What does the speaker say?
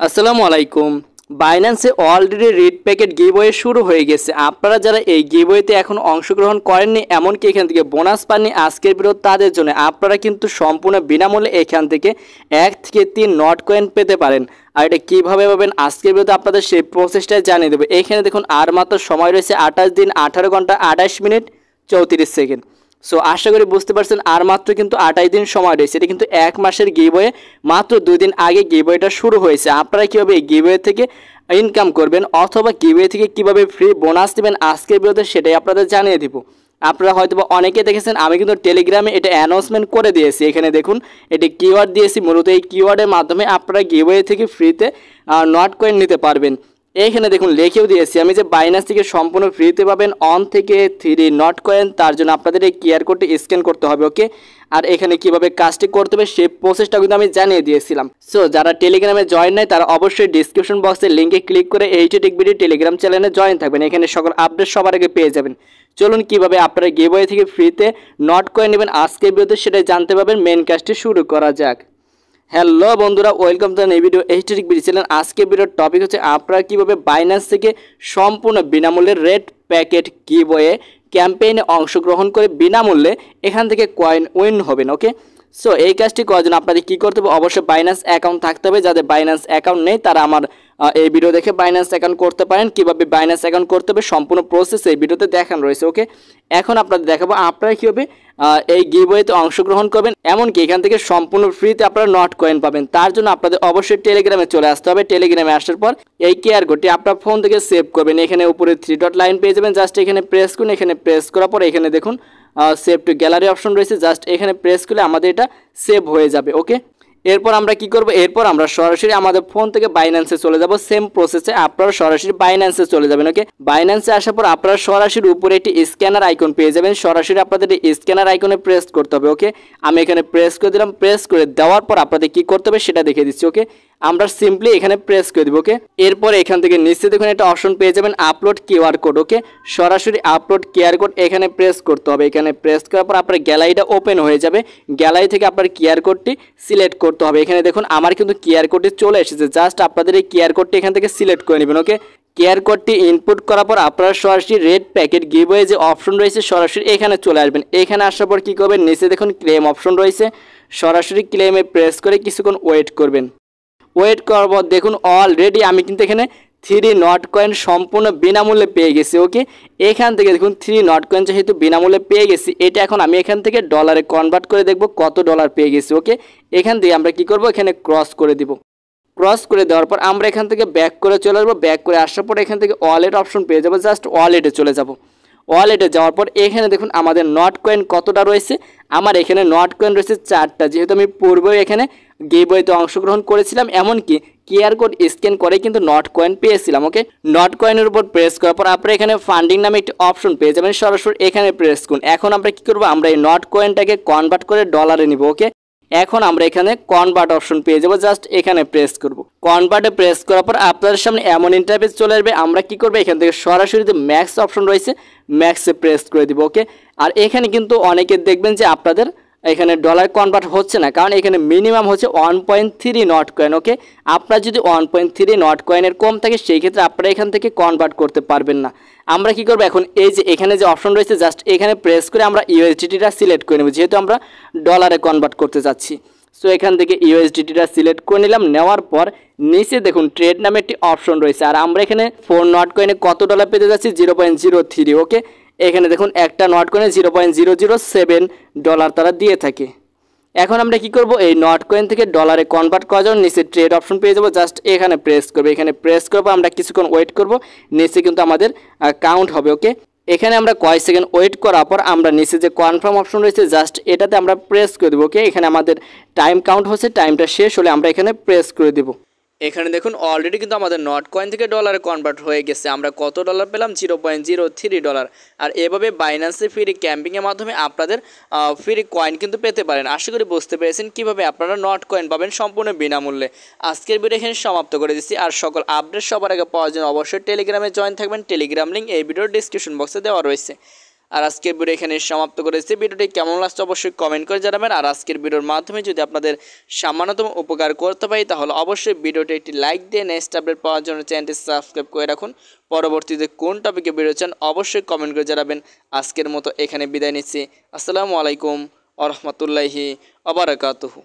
আসসালামু আলাইকুম। বাইন্যান্সে already read packet giveaway শুরু হয়ে গেছে। আপনারা যারা এই গিভওয়েতে এখন অংশগ্রহণ করেননি, এমনকি এখান থেকে বোনাস পাননি আজকের ভিডিও, তাদের জন্য আপনারা কিন্তু সম্পূর্ণ বিনামূল্যে এখান থেকে 1 থেকে 3 নট কয়েন পেতে পারেন। আর এটা কীভাবে পাবেন আজকের ভিডিওতে আপনাদের সেই প্রসেসটাই জানিয়ে দেবো। এখানে দেখুন আর মাত্র সময় রয়েছে 28 দিন 18 ঘন্টা 28 মিনিট 34 সেকেন্ড। সো আশা করি বুঝতে পারছেন আর মাত্র কিন্তু 28 দিন সময় রয়েছে। এটা কিন্তু 1 মাসের গিভওয়ে, মাত্র 2 দিন আগে গিভওয়েটা শুরু হয়েছে। আপনারা কীভাবে এই গিভওয়ে থেকে ইনকাম করবেন অথবা গিভওয়ে থেকে কীভাবে ফ্রি বোনাস দেবেন আজকের ভিডিওতে সেটাই আপনাদের জানিয়ে দিব। আপনারা হয়তো অনেকে দেখেছেন, আমি কিন্তু টেলিগ্রামে এটা অ্যানাউন্সমেন্ট করে দিয়েছি। এখানে দেখুন এটি কিওয়ার্ড দিয়েছি, মূলত এই কিওয়ার্ডের মাধ্যমে আপনারা গিভওয়ে থেকে ফ্রিতে নট কয়েন নিতে পারবেন। এইখানে দেখুন লিখেও দিয়েছি আমি যে বাইন্যান্স থেকে সম্পূর্ণ ফ্রিতে পাবেন 1 থেকে 3 নট কয়েন। তার জন্য আপনাদের এই কিউআর কোডটি স্ক্যান করতে হবে, ওকে। আর এখানে কিভাবে কাজটি করতে হবে সেই প্রসেসটা কিন্তু আমি জানিয়ে দিয়েছিলাম। সো যারা টেলিগ্রামে জয়েন নাই তারা অবশ্যই ডিসক্রিপশন বক্সের লিঙ্কে ক্লিক করে এইচটি টেকবিডি টেলিগ্রাম চ্যানেলে জয়েন থাকবেন। এখানে সকল আপডেট সবার আগে পেয়ে যাবেন। চলুন কিভাবে আপনারা গিভওয়ে থেকে ফ্রিতে নট কয়েন নেবেন আজকের ভিডিওতে সেটাই জানতে পারবেন। মেন কাজটি শুরু করা যাক। হ্যালো বন্ধুরা, ওয়েলকাম টু এই ভিডিও এইচটি টেকবিডি চ্যানেল। আজকের ভিডিওর টপিক হচ্ছে আপনারা কীভাবে বাইন্যান্স থেকে সম্পূর্ণ বিনামূল্যে রেড প্যাকেট গিভওয়ে ক্যাম্পেইনে অংশগ্রহণ করে বিনামূল্যে এখান থেকে কয়েন উইন হবেন, ওকে। সো এই কাজটি করার জন্য আপনাদের কী করতে হবে, অবশ্যই বাইন্যান্স অ্যাকাউন্ট থাকতে হবে। যাদের বাইন্যান্স অ্যাকাউন্ট নেই তারা আমার এই ভিডিও দেখে বাইন্যান্স অ্যাকাউন্ট করতে পারেন। কীভাবে বাইন্যান্স অ্যাকাউন্ট করতে হবে সম্পূর্ণ প্রসেস এই ভিডিওতে দেখানো রয়েছে, ওকে। এখন আপনাদের দেখাবো আপনারা কীভাবে এই গিভওয়েতে অংশগ্রহণ করবেন, এমনকি এখান থেকে সম্পূর্ণ ফ্রিতে আপনারা নট কয়েন পাবেন। তার জন্য আপনাদের অবশ্যই টেলিগ্রামে চলে আসতে হবে। টেলিগ্রামে আসার পর এই কিউআর কোডটি আপনার ফোন থেকে সেভ করবেন। এখানে উপরে 3 ডট লাইন পেয়ে যাবেন, জাস্ট এখানে প্রেস করুন। এখানে প্রেস করার পর এখানে দেখুন সেভ টু গ্যালারি অপশন রয়েছে, জাস্ট এখানে প্রেস করলে আমাদের এটা সেভ হয়ে যাবে, ওকে। এরপর আমরা কি করব, এরপর আমরা সরাসরি আমাদের ফোন থেকে বাইন্যান্সে চলে যাব। সেম প্রসেসে আপনারা সরাসরি বাইন্যান্সে চলে যাবেন, ওকে। বাইন্যান্সে আসার পর আপনারা সরাসরি উপরে একটি স্ক্যানার আইকন পেয়ে যাবেন। সরাসরি আপনাদের এই স্ক্যানার আইকনে প্রেস করতে হবে, ওকে। আমি এখানে প্রেস করে দিলাম। প্রেস করে দেওয়ার পর আপনাদের কি করতে হবে সেটা দেখিয়ে দিচ্ছি, ওকে। আমরা সিম্পলি এখানে প্রেস করে দেবো, ওকে। এরপর এখান থেকে নিচে দেখুন একটা অপশন পেয়ে যাবেন আপলোড কিউআর কোড, ওকে। সরাসরি আপলোড কিউআর কোড এখানে প্রেস করতে হবে। এখানে প্রেস করার পর আপনার গ্যালারিটা ওপেন হয়ে যাবে। গ্যালারি থেকে আপনার কিউআর কোডটি সিলেক্ট করতে হবে। এখানে দেখুন আমার কিন্তু কিউআর কোডটি চলে এসেছে, জাস্ট আপনাদের এই কিউআর কোডটি এখান থেকে সিলেক্ট করে নেবেন, ওকে। কিউআর কোডটি ইনপুট করার পর আপনারা সরাসরি রেড প্যাকেট গিভওয়ে যে অপশন রয়েছে সরাসরি এখানে চলে আসবেন। এখানে আসার পর কী করবেন, নিচে দেখুন ক্লেম অপশন রয়েছে, সরাসরি ক্লেমে প্রেস করে কিছুক্ষণ ওয়েট করবেন। ওয়েট করার পর দেখুন অলরেডি আমি কিন্তু এখানে 3 নট কয়েন সম্পূর্ণ বিনামূল্যে পেয়ে গেছি, ওকে। এখান থেকে দেখুন 3 নট কয়েন যেহেতু বিনামূল্যে পেয়ে গেছি, এটা এখন আমি এখান থেকে ডলারে কনভার্ট করে দেখব কত ডলার পেয়ে গেছি, ওকে। এখান থেকে আমরা কি করব, এখানে ক্রস করে দিব। ক্রস করে দেওয়ার পর আমরা এখান থেকে ব্যাক করে চলে আসবো। ব্যাক করে আসার পর এখান থেকে ওয়ালেট অপশন পেয়ে যাবো, জাস্ট ওয়ালেটে চলে যাব। ওয়ালেটে যাওয়ার পর এখানে দেখুন আমাদের নট কয়েন কতটা রয়েছে। আমার এখানে নট কয়েন রয়েছে 4টা, যেহেতু আমি পূর্বেও এখানে গিভওয়েতে অংশগ্রহণ করেছিলাম, এমনকি কিউআর কোড স্ক্যান করে কিন্তু নট কয়েন পেয়েছিলাম, ওকে। নট কয়েনের উপর প্রেস করার পর আপনারা এখানে ফান্ডিং নামে একটি অপশন পেয়ে যাবেন, সরাসরি এখানে প্রেস করুন। এখন আমরা কি করব, আমরা এই নট কয়েনটাকে কনভার্ট করে ডলারে নিব, ওকে। এখন আমরা এখানে কনভার্ট অপশন পেয়ে যাবো, জাস্ট এখানে প্রেস করব। কনভার্টে প্রেস করার পর আপনাদের সামনে এমন ইন্টারফেস চলে আসবে। আমরা কি করব, এখান থেকে সরাসরি যে ম্যাক্স অপশন রয়েছে ম্যাক্সে প্রেস করে দিব, ওকে। আর এখানে কিন্তু অনেকে দেখবেন যে আপনাদের এখানে ডলার কনভার্ট হচ্ছে না, কারণ এখানে মিনিমাম হচ্ছে 1.3 নট কয়েন, ওকে। আপনার যদি 1.3 নট কয়েনের কম থাকে সেই ক্ষেত্রে আপনারা এখান থেকে কনভার্ট করতে পারবেন না। আমরা কি করব, এখন এই যে এখানে যে অপশন রয়েছে জাস্ট এখানে প্রেস করে আমরা ইউএসডিটিটা সিলেক্ট করে নেব, যেহেতু আমরা ডলারে কনভার্ট করতে যাচ্ছি। সো এখান থেকে ইউএসডিটিটা সিলেক্ট করে নিলাম। নেওয়ার পর নিচে দেখুন ট্রেড নামে একটি অপশন রয়েছে, আর আমরা এখানে 4 নট কয়েনে কত ডলার পেতে যাচ্ছি, 0.03, ওকে। এখানে দেখুন একটা নট কয়েনে 0.007 ডলার তারা দিয়ে থাকে। এখন আমরা কি করব, এই নট কয়েন থেকে ডলারে কনভার্ট করার জন্য নিচে ট্রেড অপশন পেয়ে যাবো, জাস্ট এখানে প্রেস করবো। এখানে প্রেস করবো, আমরা কিছুক্ষণ ওয়েট করব। নিচে কিন্তু আমাদের কাউন্ট হবে, ওকে। এখানে আমরা কয়েক সেকেন্ড ওয়েট করার পর আমরা নিচে যে কনফার্ম অপশন রয়েছে জাস্ট এটাতে আমরা প্রেস করে দেবো, ওকে। এখানে আমাদের টাইম কাউন্ট হচ্ছে, টাইমটা শেষ হলে আমরা এখানে প্রেস করে দেবো। এখানে দেখুন অলরেডি কিন্তু আমাদের নট কয়েন থেকে ডলারে কনভার্ট হয়ে গেছে। আমরা কত ডলার পেলাম, 0.03 ডলার। আর এভাবে বাইন্যান্সে ফ্রি ক্যাম্পিংয়ের মাধ্যমে আপনাদের ফ্রি কয়েন কিন্তু পেতে পারেন। আশা করি বুঝতে পেরেছেন কীভাবে আপনারা নট কয়েন পাবেন সম্পূর্ণ বিনামূল্যে। আজকের ভিডিও এখানে সমাপ্ত করে দিচ্ছি। আর সকল আপডেট সবার আগে পাওয়ার জন্য অবশ্যই টেলিগ্রামে জয়েন থাকবেন। টেলিগ্রাম লিঙ্ক এই ভিডিওর ডিসক্রিপশন বক্সে দেওয়া রয়েছে। আর আজকের ভিডিও এখানে সমাপ্ত করেছি। ভিডিওটি কেমন লাগছে অবশ্যই কমেন্ট করে জানাবেন। আর আজকের ভিডিওর মাধ্যমে যদি আপনাদের সামান্যতম উপকার করতে পারি তাহলে অবশ্যই ভিডিওটি একটি লাইক দিয়ে নেক্সট আপডেট পাওয়ার জন্য চ্যানেলটি সাবস্ক্রাইব করে রাখুন। পরবর্তীতে কোন টপিকে ভিডিও চান অবশ্যই কমেন্ট করে জানাবেন। আজকের মতো এখানে বিদায় নিচ্ছি। আসসালামু আলাইকুম ওয়া রাহমাতুল্লাহি ওয়া বারাকাতুহু।